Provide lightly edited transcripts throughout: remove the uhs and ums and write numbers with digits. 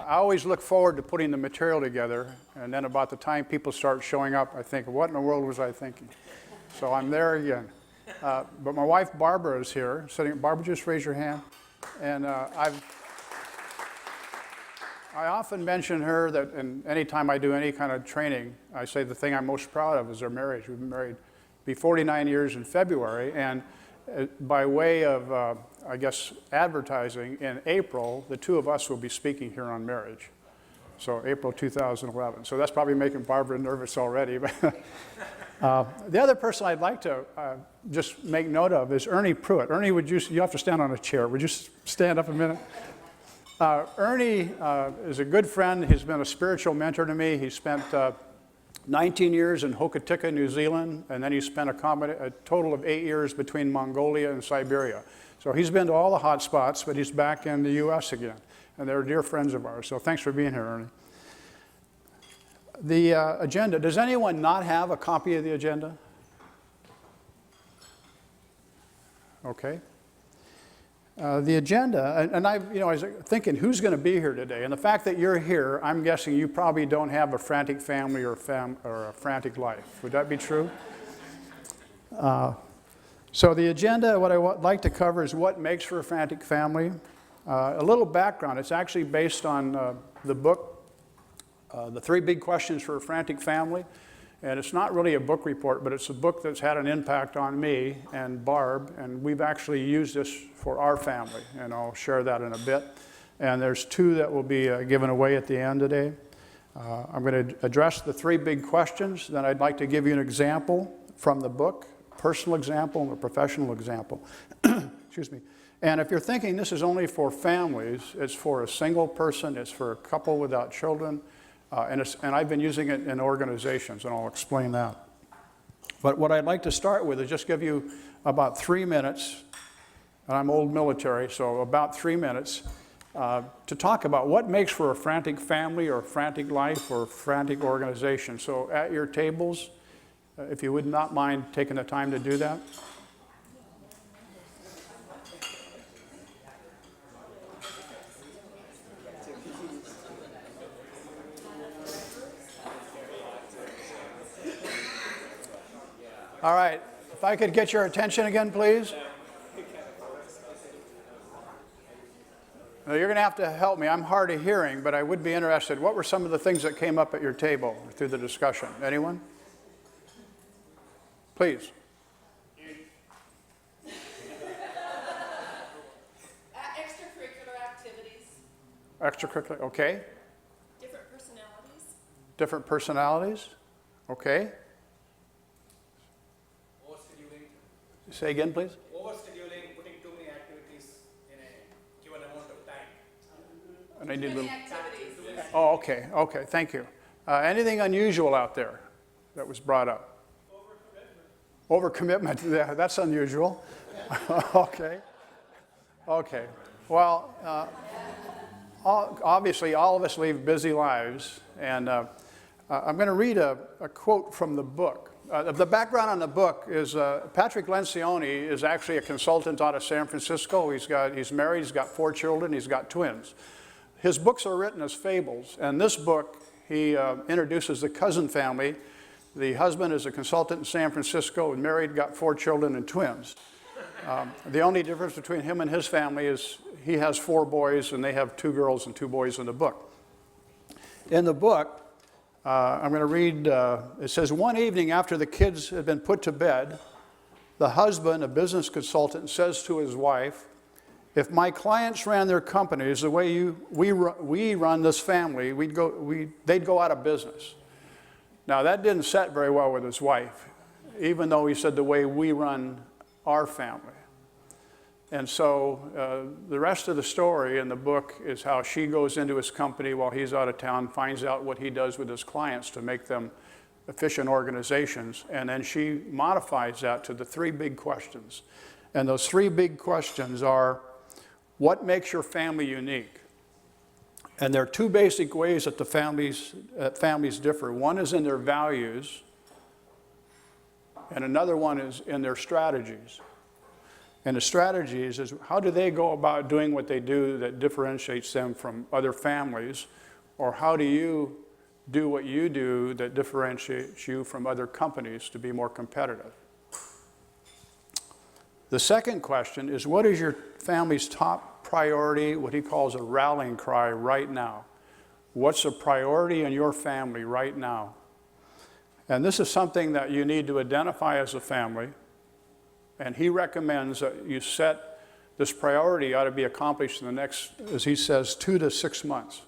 I always look forward to putting the material together, and then about the time people start showing up, I think, what in the world was I thinking? So I'm there again. But my wife, Barbara, is here. Barbara, just raise your hand. And I often mention her that any time I do any kind of training, I say the thing I'm most proud of is our marriage. We've been married, be 49 years in February, and by way of, I guess, advertising, in April, the two of us will be speaking here on marriage. So April 2011. So that's probably making Barbara nervous already. The other person I'd like to just make note of is Ernie Pruitt. Ernie, you have to stand on a chair. Would you stand up a minute? Ernie is a good friend. He's been a spiritual mentor to me. He spent 19 years in Hokitika, New Zealand, and then he spent a total of 8 years between Mongolia and Siberia. So he's been to all the hot spots, but he's back in the U.S. again. And they're dear friends of ours. So thanks for being here, Ernie. The agenda. Does anyone not have a copy of the agenda? Okay. The agenda, and I was thinking, who's going to be here today? And the fact that you're here, I'm guessing you probably don't have a frantic family or a frantic life. Would that be true? So the agenda, what I would like to cover is what makes for a frantic family. A little background. It's actually based on the book, The 3 Big Questions for a Frantic Family. And it's not really a book report, but it's a book that's had an impact on me and Barb, and we've actually used this for our family, and I'll share that in a bit. And there's 2 that will be given away at the end today. I'm going to address the 3 big questions, then I'd like to give you an example from the book, a personal example and a professional example. Excuse me. And if you're thinking this is only for families, it's for a single person, it's for a couple without children, and I've been using it in organizations, and I'll explain that. But what I'd like to start with is just give you about 3 minutes, and I'm old military, so about 3 minutes, to talk about what makes for a frantic family or frantic life or frantic organization. So at your tables, if you would not mind taking the time to do that. All right, if I could get your attention again, please. Now, you're going to have to help me. I'm hard of hearing, but I would be interested. What were some of the things that came up at your table through the discussion? Anyone? Please. Extracurricular activities. Extracurricular, okay. Different personalities. Different personalities, okay. Say again, please. Overscheduling, putting too many activities in a given amount of time. And I need Too many activities. Oh, okay, okay, thank you. Anything unusual out there that was brought up? Overcommitment. Overcommitment, yeah, that's unusual. Okay, okay. Well, obviously all of us live busy lives, and I'm going to read a quote from the book. The background on the book is Patrick Lencioni is actually a consultant out of San Francisco. He's married, he's got 4 children, he's got twins. His books are written as fables, and this book, he introduces the cousin family. The husband is a consultant in San Francisco, and married, got 4 children and twins. The only difference between him and his family is he has 4 boys, and they have 2 girls and 2 boys in the book. In the book, I'm going to read, it says, one evening after the kids had been put to bed, the husband, a business consultant, says to his wife, if my clients ran their companies the way we run this family, they'd go out of business. Now that didn't set very well with his wife, even though he said the way we run our family. And so the rest of the story in the book is how she goes into his company while he's out of town, finds out what he does with his clients to make them efficient organizations, and then she modifies that to the 3 big questions. And those 3 big questions are, what makes your family unique? And there are 2 basic ways that families differ. One is in their values, and another one is in their strategies. And the strategies is how do they go about doing what they do that differentiates them from other families, or how do you do what you do that differentiates you from other companies to be more competitive? The second question is, what is your family's top priority, what he calls a rallying cry right now? What's a priority in your family right now? And this is something that you need to identify as a family. And he recommends that you set this priority ought to be accomplished in the next, as he says, 2 to 6 months.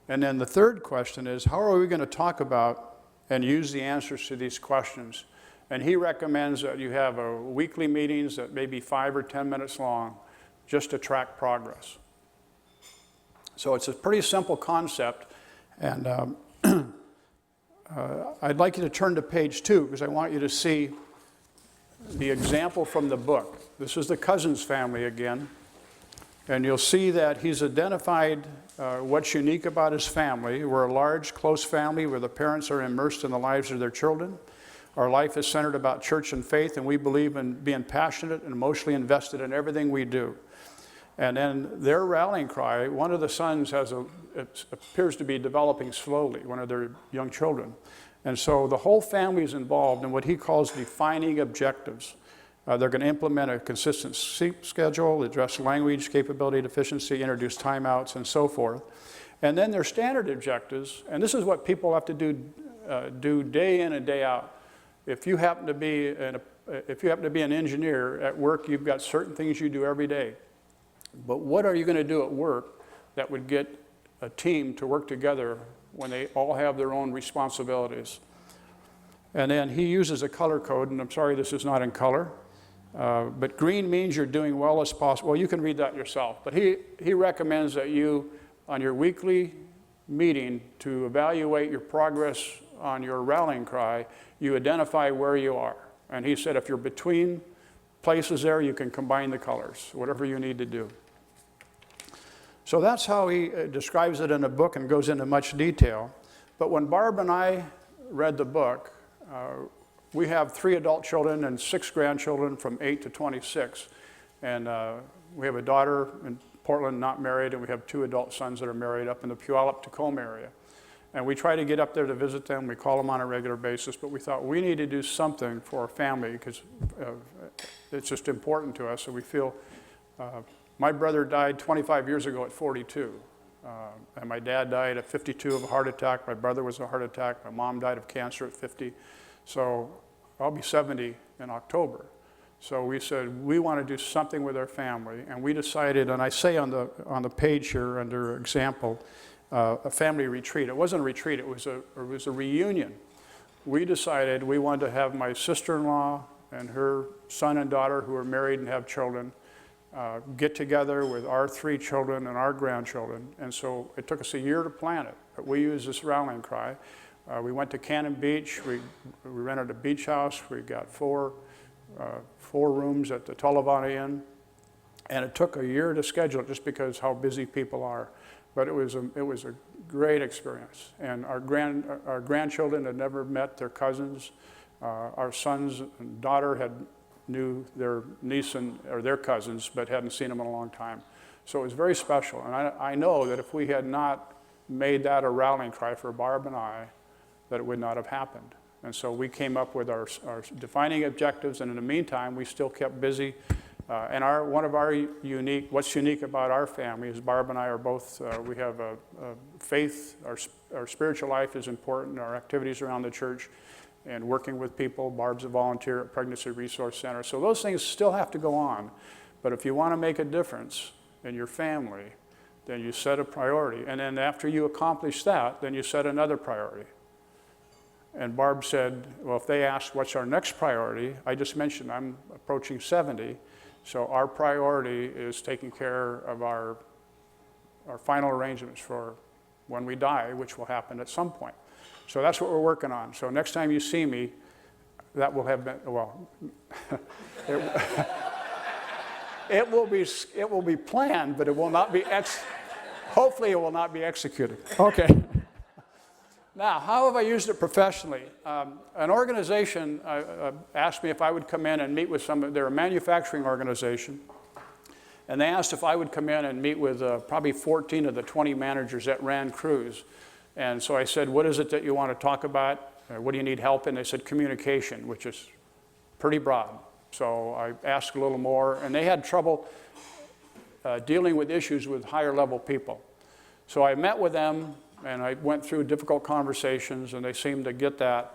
And then the third question is, how are we going to talk about and use the answers to these questions? And he recommends that you have weekly meetings that may be 5 or 10 minutes long just to track progress. So it's a pretty simple concept. And I'd like you to turn to page 2 because I want you to see the example from the book. This is the Cousins family again. And you'll see that he's identified what's unique about his family. We're a large, close family where the parents are immersed in the lives of their children. Our life is centered about church and faith, and we believe in being passionate and emotionally invested in everything we do. And then their rallying cry, one of the sons it appears to be developing slowly, one of their young children. And so the whole family is involved in what he calls defining objectives. They're going to implement a consistent sleep schedule, address language capability deficiency, introduce timeouts, and so forth. And then their standard objectives, and this is what people have to do day in and day out. If you happen to be an engineer at work, you've got certain things you do every day. But what are you going to do at work that would get a team to work together when they all have their own responsibilities? And then he uses a color code, and I'm sorry this is not in color, but green means you're doing well as possible. Well, you can read that yourself. But he recommends that you, on your weekly meeting, to evaluate your progress on your rallying cry, you identify where you are. And he said if you're between places there, you can combine the colors, whatever you need to do. So that's how he describes it in the book and goes into much detail. But when Barb and I read the book, we have 3 adult children and 6 grandchildren from 8 to 26. And we have a daughter in Portland not married, and we have 2 adult sons that are married up in the Puyallup, Tacoma area. And we try to get up there to visit them. We call them on a regular basis, but we thought we need to do something for our family because it's just important to us. So we feel, my brother died 25 years ago at 42. And my dad died at 52 of a heart attack. My brother was a heart attack. My mom died of cancer at 50. So I'll be 70 in October. So we said, we want to do something with our family. And we decided, and I say on the page here under example, a family retreat. It wasn't a retreat, it was a reunion. We decided we wanted to have my sister-in-law and her son and daughter who are married and have children get together with our 3 children and our grandchildren. And so it took us a year to plan it, but we used this rallying cry. We went to Cannon Beach, we rented a beach house, we got 4 rooms at the Tullibana Inn, and it took a year to schedule it just because how busy people are. But it was a great experience. And our grandchildren had never met their cousins. Our sons and daughter knew their niece or their cousins, but hadn't seen them in a long time. So it was very special. And I know that if we had not made that a rallying cry for Barb and I, that it would not have happened. And so we came up with our defining objectives, and in the meantime, we still kept busy. And what's unique about our family is Barb and I are both, we have a faith, our spiritual life is important, our activities around the church, and working with people. Barb's a volunteer at Pregnancy Resource Center. So those things still have to go on. But if you want to make a difference in your family, then you set a priority. And then after you accomplish that, then you set another priority. And Barb said, well, if they ask what's our next priority, I just mentioned I'm approaching 70. So our priority is taking care of our final arrangements for when we die, which will happen at some point. So that's what we're working on. So next time you see me, that will have been, well, it will be planned, but it will not be, hopefully it will not be executed. Okay. Now, how have I used it professionally? An organization asked me if I would come in and meet with they're a manufacturing organization, and they asked if I would come in and meet with probably 14 of the 20 managers that ran crews. And so I said, what is it that you want to talk about? What do you need help in? They said communication, which is pretty broad. So I asked a little more, and they had trouble dealing with issues with higher level people. So I met with them, and I went through difficult conversations, and they seemed to get that.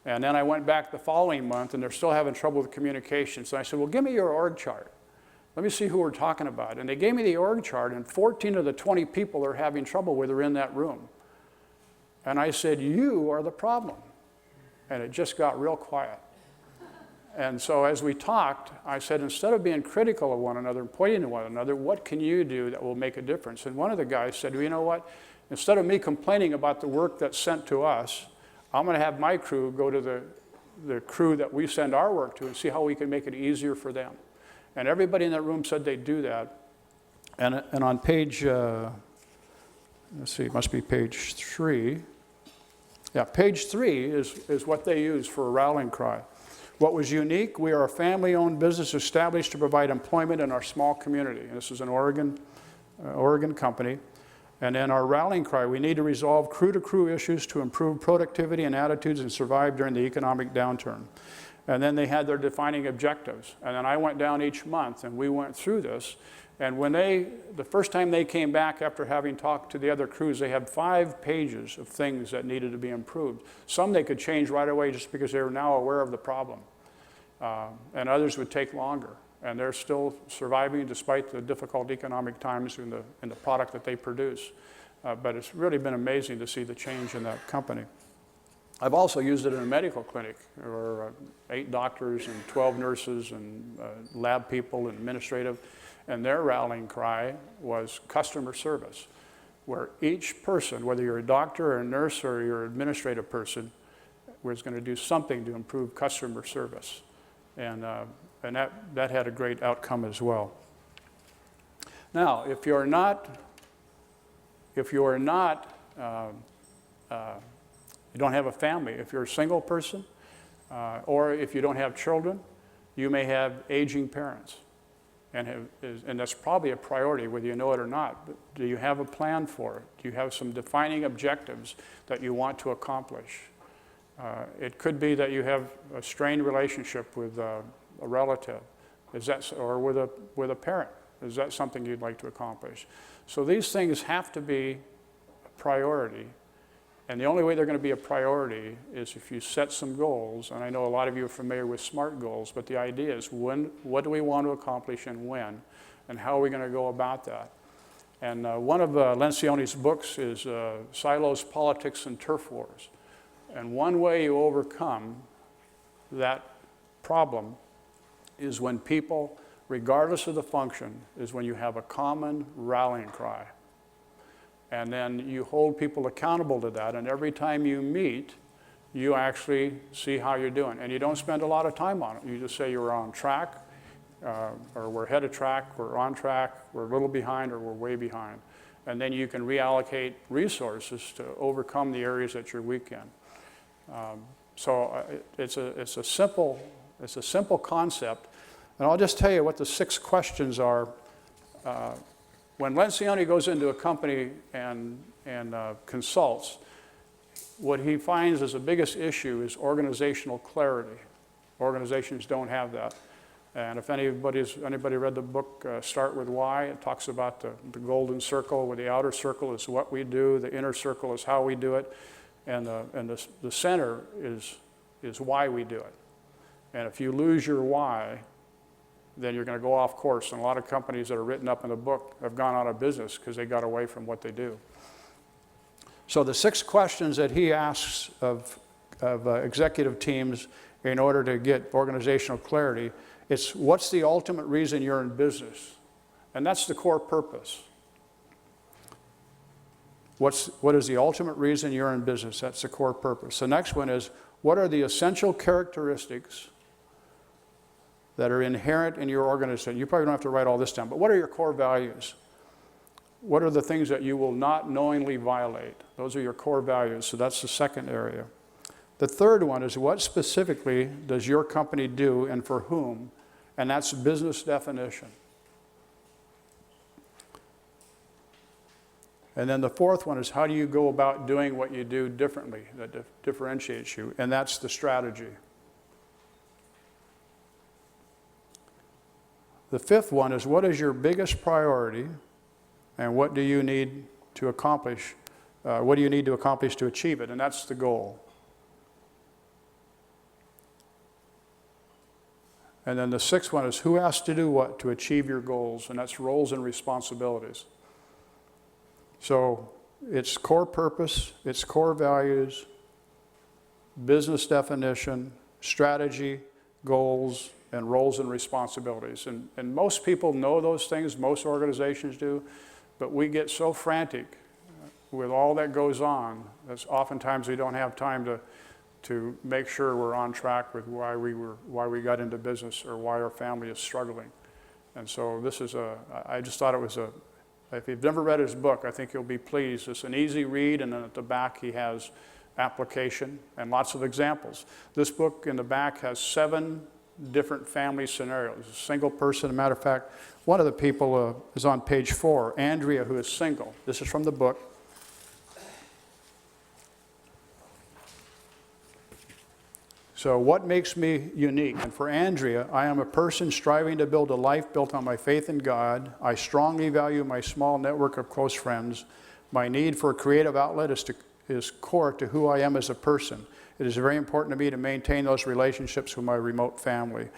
And then I went back the following month, and they're still having trouble with communication. So I said, well, give me your org chart. Let me see who we're talking about. And they gave me the org chart, and 14 of the 20 people they're having trouble with are in that room. And I said, you are the problem. And it just got real quiet. And so as we talked, I said, instead of being critical of one another and pointing to one another, what can you do that will make a difference? And one of the guys said, well, you know what? Instead of me complaining about the work that's sent to us, I'm going to have my crew go to the crew that we send our work to and see how we can make it easier for them. And everybody in that room said they'd do that. And on page, let's see, it must be page 3. Yeah, page 3 is what they use for a rallying cry. What was unique, we are a family-owned business established to provide employment in our small community. And this is an Oregon company. And then our rallying cry, we need to resolve crew-to-crew issues to improve productivity and attitudes and survive during the economic downturn. And then they had their defining objectives. And then I went down each month, and we went through this. And when the first time they came back after having talked to the other crews, they had 5 pages of things that needed to be improved. Some they could change right away just because they were now aware of the problem. And others would take longer. And they're still surviving despite the difficult economic times in the product that they produce. But it's really been amazing to see the change in that company. I've also used it in a medical clinic, where 8 doctors and 12 nurses and lab people and administrative, and their rallying cry was customer service, where each person, whether you're a doctor or a nurse or you're an administrative person, was going to do something to improve customer service. And that had a great outcome as well. Now, if you don't have a family, if you're a single person, or if you don't have children, you may have aging parents. And that's probably a priority, whether you know it or not. But do you have a plan for it? Do you have some defining objectives that you want to accomplish? It could be that you have a strained relationship with a relative, or with a parent. Is that something you'd like to accomplish? So these things have to be a priority. And the only way they're going to be a priority is if you set some goals. And I know a lot of you are familiar with SMART goals, but the idea is what do we want to accomplish and when? And how are we going to go about that? And one of Lencioni's books is Silos, Politics, and Turf Wars. And one way you overcome that problem is when people, regardless of the function, is when you have a common rallying cry. And then you hold people accountable to that, and every time you meet, you actually see how you're doing. And you don't spend a lot of time on it. You just say you're on track, or we're ahead of track, we're on track, we're a little behind, or we're way behind. And then you can reallocate resources to overcome the areas that you're weak in. So it's a simple concept. And I'll just tell you what the 6 questions are. When Lencioni goes into a company and consults, what he finds as the biggest issue is organizational clarity. Organizations don't have that. And if anybody read the book Start With Why, it talks about the golden circle, where the outer circle is what we do, the inner circle is how we do it, and the center is why we do it. And if you lose your why, then you're going to go off course. And a lot of companies that are written up in the book have gone out of business because they got away from what they do. So the 6 questions that he asks of executive teams in order to get organizational clarity, it's what's the ultimate reason you're in business? And that's the core purpose. What is the ultimate reason you're in business? That's the core purpose. The next one is, what are the essential characteristics that are inherent in your organization? You probably don't have to write all this down, but what are your core values? what are the things that you will not knowingly violate? Those are your core values, so that's the second area. The third one is what specifically does your company do and for whom? And that's business definition. And then the fourth one is how do you go about doing what you do differently that differentiates you? And that's the strategy. The fifth one is what is your biggest priority and what do you need to accomplish? What do you need to accomplish to achieve it? And that's the goal. And then the sixth one is who has to do what to achieve your goals? And that's roles and responsibilities. So it's core purpose, it's core values, business definition, strategy, goals, and roles and responsibilities. And most people know those things, most organizations do, but we get so frantic with all that goes on that oftentimes we don't have time to make sure we're on track with why we got into business or why our family is struggling. And so this is I just thought it was if you've never read his book, I think you'll be pleased. It's an easy read, and then at the back he has application and lots of examples. This book in the back has 7 different family scenarios. A single person, as a matter of fact, one of the people is on page 4, Andrea, who is single. This is from the book. So what makes me unique? And for Andrea, I am a person striving to build a life built on my faith in God. I strongly value my small network of close friends. My need for a creative outlet is core to who I am as a person. It is very important to me to maintain those relationships with my remote family.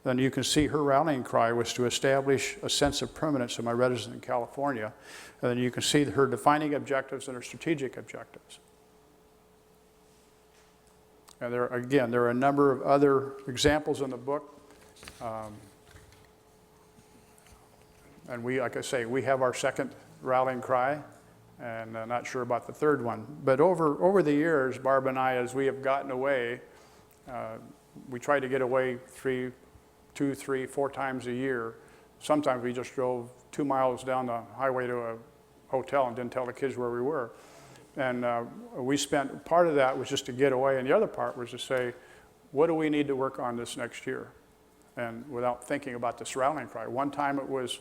Then you can see her rallying cry was to establish a sense of permanence in my residence in California. And then you can see her defining objectives and her strategic objectives. And there are a number of other examples in the book. And we, like I say, we have our second rallying cry, and I'm not sure about the third one. But over the years, Barb and I, as we have gotten away, we try to get away 2, 3, 4 times a year. Sometimes we just drove 2 miles down the highway to a hotel and didn't tell the kids where we were. And we spent, part of that was just to get away, and the other part was to say, what do we need to work on this next year? And without thinking about this rallying cry. One time it was,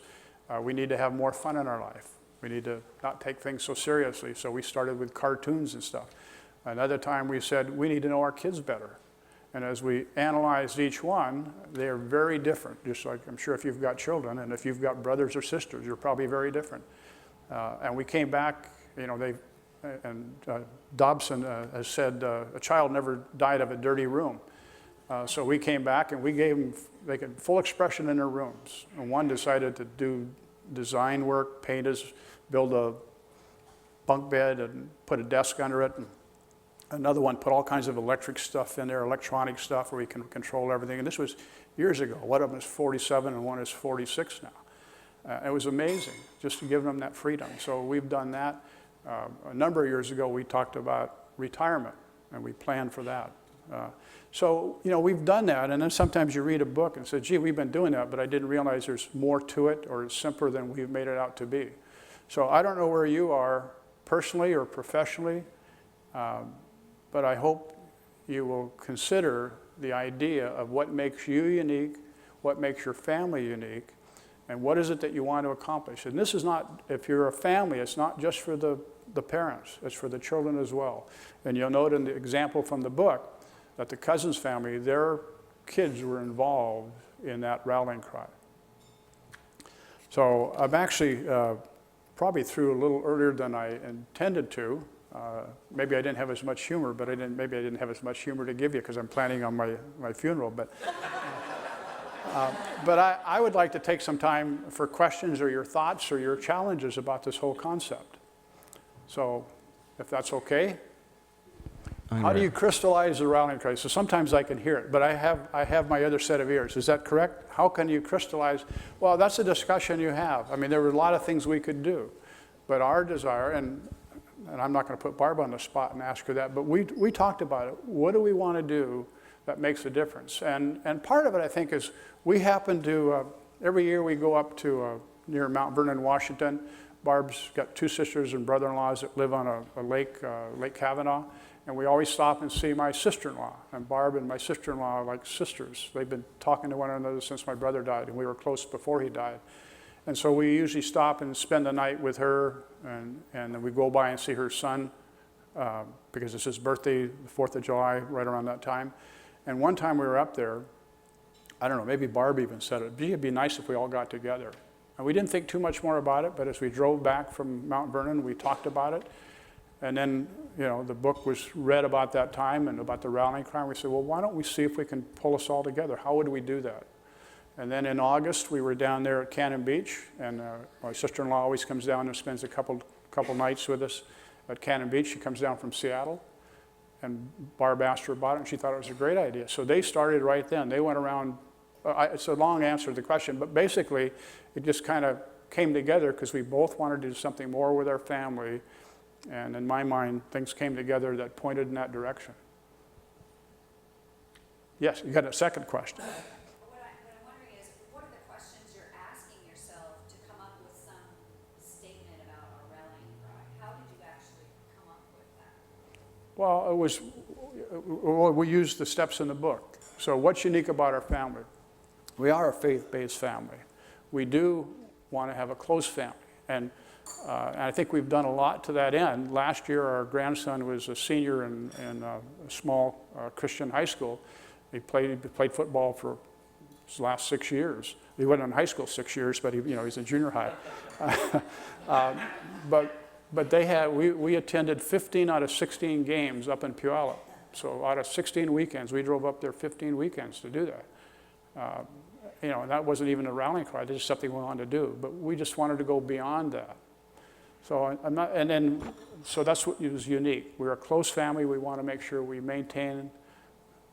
we need to have more fun in our life. We need to not take things so seriously, so we started with cartoons and stuff. Another time we said, we need to know our kids better. And as we analyzed each one, they are very different, just like I'm sure if you've got children, and if you've got brothers or sisters, you're probably very different. And we came back, you know, Dobson has said a child never died of a dirty room. So we came back and we gave them full expression in their rooms. And one decided to do design work, build a bunk bed and put a desk under it. And another one put all kinds of electric stuff in there, electronic stuff where we can control everything. And this was years ago. One of them is 47 and one is 46 now. It was amazing just to give them that freedom. So we've done that. A number of years ago, we talked about retirement, and we planned for that. So, you know, we've done that, and then sometimes you read a book and say, gee, we've been doing that, but I didn't realize there's more to it, or it's simpler than we've made it out to be. So I don't know where you are personally or professionally, but I hope you will consider the idea of what makes you unique, what makes your family unique, and what is it that you want to accomplish. And this is not, if you're a family, it's not just for the parents, it's for the children as well. And you'll note in the example from the book that the Cousins family, their kids were involved in that rallying cry. So I'm actually probably through a little earlier than I intended to. Maybe I didn't have as much humor, but maybe I didn't have as much humor to give you because I'm planning on my funeral. But I would like to take some time for questions or your thoughts or your challenges about this whole concept. So if that's okay. How do you crystallize the rallying cry? So sometimes I can hear it, but I have my other set of ears. Is that correct? How can you crystallize? Well, that's a discussion you have. I mean, there were a lot of things we could do, but our desire, and I'm not going to put Barb on the spot and ask her that, but we talked about it. What do we want to do that makes a difference? And part of it, I think, is we happen to, every year we go up to near Mount Vernon, Washington, Barb's got 2 sisters and brother-in-laws that live on a lake, Lake Kavanaugh, and we always stop and see my sister-in-law. And Barb and my sister-in-law are like sisters. They've been talking to one another since my brother died, and we were close before he died. And so we usually stop and spend the night with her, and then we go by and see her son, because it's his birthday, the 4th of July, right around that time. And one time we were up there, I don't know, maybe Barb even said it, it'd be nice if we all got together. And we didn't think too much more about it, but as we drove back from Mount Vernon, we talked about it. And then, you know, the book was read about that time and about the rallying cry. We said, well, why don't we see if we can pull us all together? How would we do that? And then in August, we were down there at Cannon Beach, and my sister-in-law always comes down and spends a couple nights with us at Cannon Beach. She comes down from Seattle, and Barb asked her about it, and she thought it was a great idea. So they started right then. They went around. It's a long answer to the question, but basically, it just kind of came together because we both wanted to do something more with our family. And in my mind, things came together that pointed in that direction. Yes, you got a second question. What I'm wondering is, what are the questions you're asking yourself to come up with some statement about our rallying cry? How did you actually come up with that? Well, we used the steps in the book. So what's unique about our family? We are a faith-based family. We do want to have a close family. And I think we've done a lot to that end. Last year, our grandson was a senior in a small Christian high school. He played football for his last 6 years. He wasn't in high school 6 years, but he's in junior high. But we attended 15 out of 16 games up in Puyallup. So out of 16 weekends, we drove up there 15 weekends to do that. And that wasn't even a rallying cry. This is something we wanted to do. But we just wanted to go beyond that. So so that's what was unique. We're a close family. We want to make sure we maintain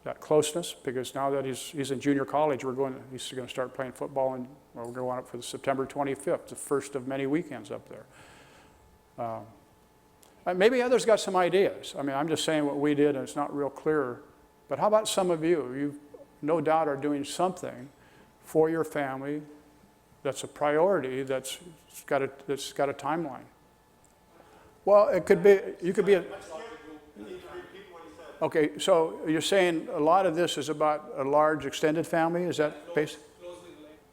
that closeness, because now that he's in junior college, he's going to start playing football, and we're going up for the September 25th, the first of many weekends up there. Maybe others got some ideas. I mean, I'm just saying what we did, and it's not real clear. But how about some of you? You no doubt are doing something for your family that's a priority, that's got a timeline. Well, it could be, you could be a... Okay, so you're saying a lot of this is about a large extended family? Is that based?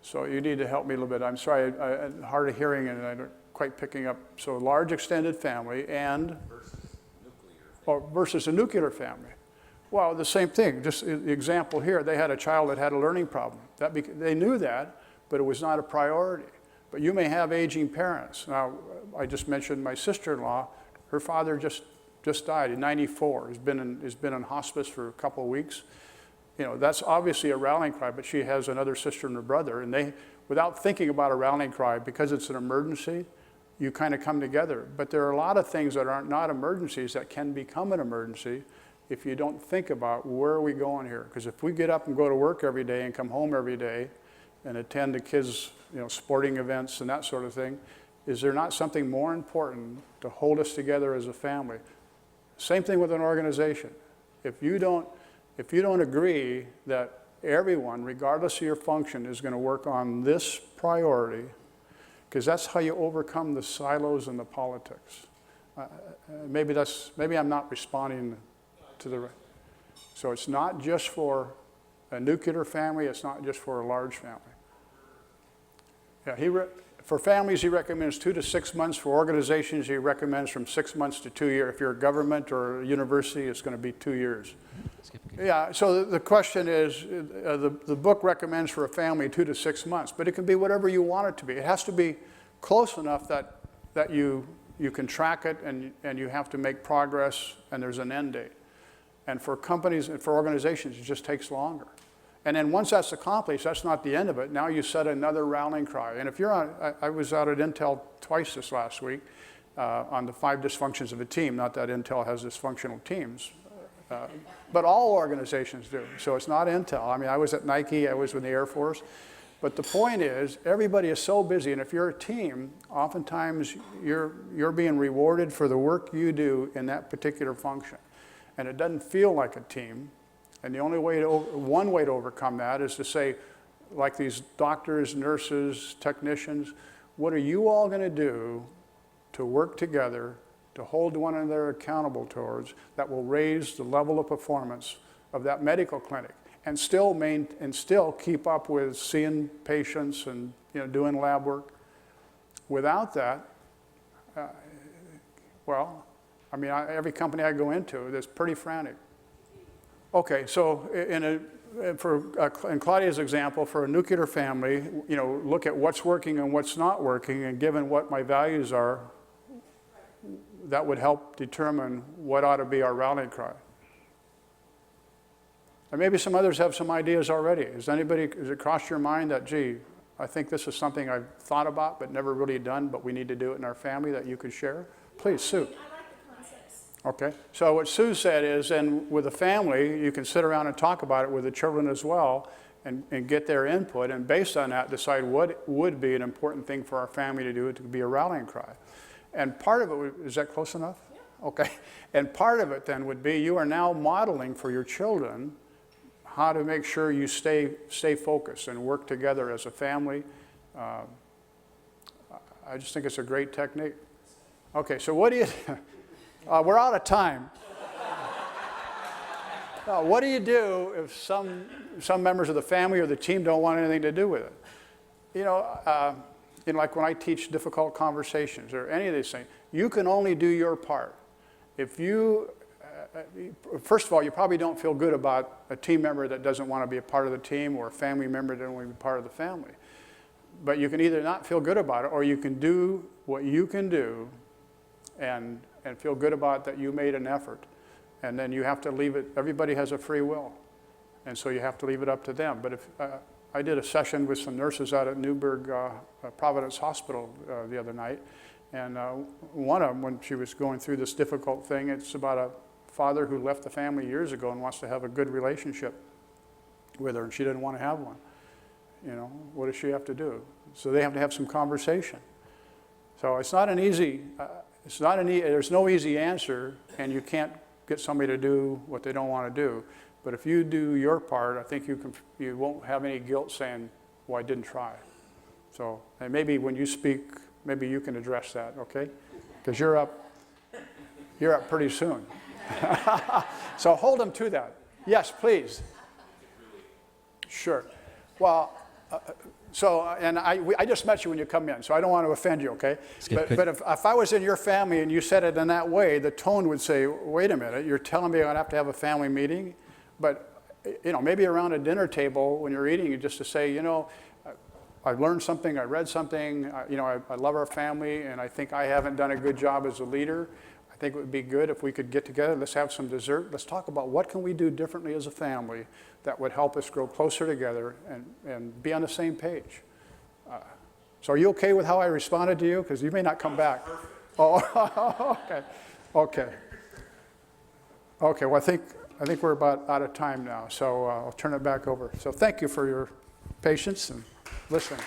So you need to help me a little bit. I'm sorry, I'm hard of hearing and I'm not quite picking up. So large extended family and? Versus a nuclear family. Well, the same thing. Just the example here, they had a child that had a learning problem. They knew that, but it was not a priority. But you may have aging parents. Now, I just mentioned my sister-in-law. Her father just died at 94. He's been in hospice for a couple of weeks. That's obviously a rallying cry, but she has another sister and a brother, and they, without thinking about a rallying cry, because it's an emergency, you kind of come together. But there are a lot of things that are not emergencies that can become an emergency if you don't think about where are we going here. Because if we get up and go to work every day and come home every day and attend the kids' sporting events and that sort of thing, is there not something more important to hold us together as a family? Same thing with an organization. If you don't agree that everyone, regardless of your function, is going to work on this priority, because that's how you overcome the silos and the politics. Maybe I'm not responding to the right. So it's not just for a nuclear family. It's not just for a large family. Yeah, for families, he recommends 2 to 6 months. For organizations, he recommends from 6 months to 2 years. If you're a government or a university, it's going to be 2 years. Yeah, so the question is, the book recommends for a family 2 to 6 months, but it can be whatever you want it to be. It has to be close enough that you can track it and you have to make progress and there's an end date. And for companies and for organizations, it just takes longer. And then once that's accomplished, that's not the end of it. Now you set another rallying cry. And if you're I was out at Intel twice this last week on the 5 dysfunctions of a team. Not that Intel has dysfunctional teams, but all organizations do. So it's not Intel. I mean, I was at Nike, I was with the Air Force. But the point is, everybody is so busy, and if you're a team, oftentimes you're being rewarded for the work you do in that particular function. And it doesn't feel like a team. And the only way one way to overcome that is to say, like these doctors, nurses, technicians, what are you all going to do to work together, to hold one another accountable towards, that will raise the level of performance of that medical clinic and still keep up with seeing patients and doing lab work. Without that, well, I mean, every company I go into is pretty frantic. Okay, so in Claudia's example, for a nuclear family, look at what's working and what's not working, and given what my values are, that would help determine what ought to be our rallying cry. And maybe some others have some ideas already. Has it crossed your mind that, gee, I think this is something I've thought about but never really done, but we need to do it in our family, that you could share? Please, Sue. I like the concepts. Okay, so what Sue said is, and with a family, you can sit around and talk about it with the children as well, and get their input, and based on that, decide what would be an important thing for our family to do to be a rallying cry. And part of it, is that close enough? Yeah. Okay, and part of it then would be, you are now modeling for your children how to make sure you stay focused and work together as a family. I just think it's a great technique. Okay, so what do you, we're out of time. What do you do if some members of the family or the team don't want anything to do with it? Like when I teach difficult conversations or any of these things, you can only do your part. If you, first of all, you probably don't feel good about a team member that doesn't want to be a part of the team, or a family member that doesn't want to be part of the family. But you can either not feel good about it, or you can do what you can do and feel good about that you made an effort. And then you have to leave it, everybody has a free will. And so you have to leave it up to them. But if I did a session with some nurses out at Newburgh Providence Hospital the other night, and one of them, when she was going through this difficult thing, it's about a father who left the family years ago and wants to have a good relationship with her, and she didn't want to have one. What does she have to do? So they have to have some conversation. So it's not an easy, there's no easy answer, and you can't get somebody to do what they don't want to do. But if you do your part, I think you won't have any guilt saying, well, I didn't try. So, and maybe when you speak, maybe you can address that, okay? Because you're up pretty soon. So hold them to that. Yes, please. Sure. Well, and I just met you when you come in, so I don't want to offend you, okay? But if I was in your family and you said it in that way, the tone would say, wait a minute, you're telling me I'm going to have to have a family meeting? But, maybe around a dinner table when you're eating, just to say, I learned something, I read something, I love our family, and I think I haven't done a good job as a leader. I think it would be good if we could get together, let's have some dessert, let's talk about what can we do differently as a family that would help us grow closer together and be on the same page. So are you okay with how I responded to you? Because you may not come back. Oh, okay. Okay, well, I think we're about out of time now, so I'll turn it back over. So thank you for your patience and listening.